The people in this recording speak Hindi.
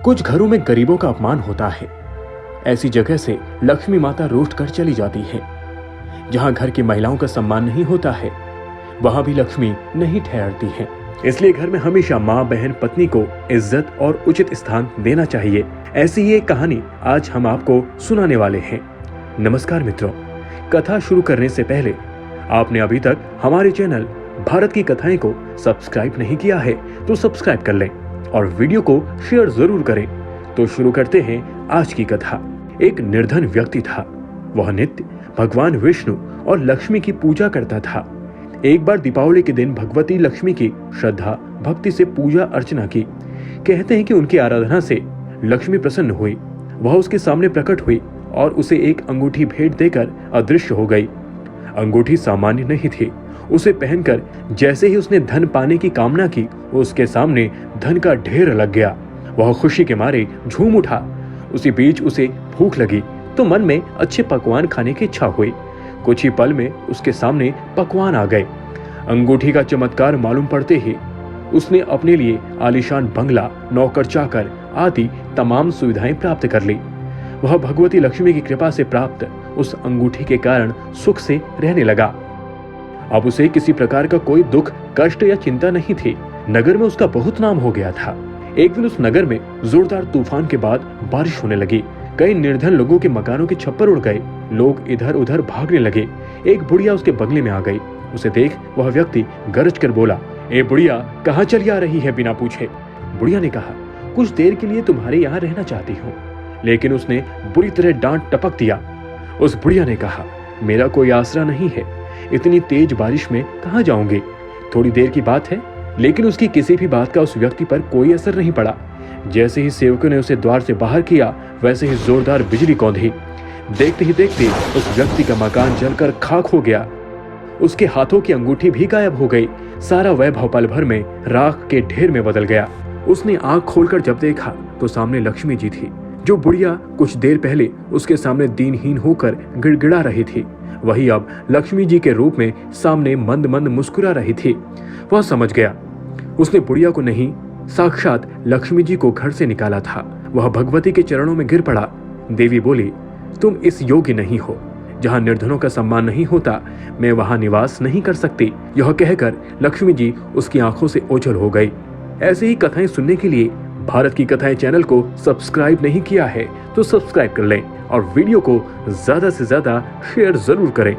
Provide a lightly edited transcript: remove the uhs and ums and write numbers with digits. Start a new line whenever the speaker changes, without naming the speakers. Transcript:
कुछ घरों में गरीबों का अपमान होता है। ऐसी जगह से लक्ष्मी माता रूठ कर चली जाती है। जहां घर की महिलाओं का सम्मान नहीं होता है, वहां भी लक्ष्मी नहीं ठहरती है। इसलिए घर में हमेशा माँ, बहन, पत्नी को इज्जत और उचित स्थान देना चाहिए। ऐसी ही एक कहानी आज हम आपको सुनाने वाले हैं। नमस्कार मित्रों, कथा शुरू करने से पहले आपने अभी तक हमारे चैनल भारत की कथाएं को सब्सक्राइब नहीं किया है तो सब्सक्राइब कर लें और वीडियो को शेयर जरूर करें। तो शुरू करते हैं आज की कथा। एक निर्धन व्यक्ति था। वह नित्य भगवान विष्णु और लक्ष्मी की पूजा करता था। एक बार दीपावली के दिन भगवती लक्ष्मी की श्रद्धा भक्ति से पूजा अर्चना की। कहते हैं कि उनकी आराधना से लक्ष्मी प्रसन्न हुई। वह उसके सामने प्रकट हुई और उसे एक अंगूठी भेंट देकर अदृश्य हो गई। अंगूठी सामान्य नहीं थी। उसे पहनकर जैसे ही उसने धन पाने की कामना की, उसके सामने धन का ढेर लग गया। वह खुशी के मारे झूम उठा। उसी बीच उसे भूख लगी तो मन में अच्छे पकवान खाने की इच्छा हुई। कुछ ही पल में उसके सामने पकवान आ गए। अंगूठी का चमत्कार मालूम पड़ते ही उसने अपने लिए आलीशान बंगला, नौकर चाकर आदि तमाम सुविधाएं प्राप्त कर ली। वह भगवती लक्ष्मी की कृपा से प्राप्त उस अंगूठी के कारण सुख से रहने लगा। अब उसे किसी प्रकार का कोई दुख, कष्ट या चिंता नहीं थी। नगर में उसका बहुत नाम हो गया था। एक दिन उस नगर में जोरदार तूफान के बाद बारिश होने लगी। कई निर्धन लोगों के मकानों के छप्पर उड़ गए। लोग इधर उधर भागने लगे। एक बुढ़िया उसके बंगले में आ गई। उसे देख वह व्यक्ति गरज कर बोला, ए बुढ़िया, कहाँ चली आ रही है बिना पूछे? बुढ़िया ने कहा, कुछ देर के लिए तुम्हारे यहाँ रहना चाहती हूँ। लेकिन उसने बुरी तरह डांट टपक दिया। उस बुढ़िया ने कहा, मेरा कोई आसरा नहीं है, इतनी तेज बारिश में कहाँ जाऊंगी? थोड़ी देर की बात है। लेकिन उसकी किसी भी बात का उस व्यक्ति पर कोई असर नहीं पड़ा। जैसे ही सेवकों ने उसे द्वार से बाहर किया, वैसे ही जोरदार बिजली कौंधी। देखते ही देखते उस व्यक्ति का मकान जलकर खाक हो गया। उसके हाथों की अंगूठी भी गायब हो गई। सारा वैभव पल भर में राख के ढेर में बदल गया। उसने आंख खोलकर जब देखा तो सामने लक्ष्मी जी थी, जो बुढ़िया कुछ देर पहले उसके सामने दीनहीन होकर गिड़गिड़ा रही थी, वही अब लक्ष्मी जी के रूप में सामने मंद मंद मुस्कुरा रही थी। वह समझ गया, उसने बुढ़िया को नहीं, साक्षात लक्ष्मी जी को घर से निकाला था। वह भगवती के चरणों में गिर पड़ा। देवी बोली, तुम इस योग्य नहीं हो। जहाँ निर्धनों का सम्मान नहीं होता, मैं वहां निवास नहीं कर सकती। यह कहकर लक्ष्मी जी उसकी आंखों से ओझल हो गई। ऐसे ही कथाएं सुनने के लिए भारत की कथाएं चैनल को सब्सक्राइब नहीं किया है तो सब्सक्राइब कर लें और वीडियो को ज्यादा से ज्यादा शेयर जरूर करें।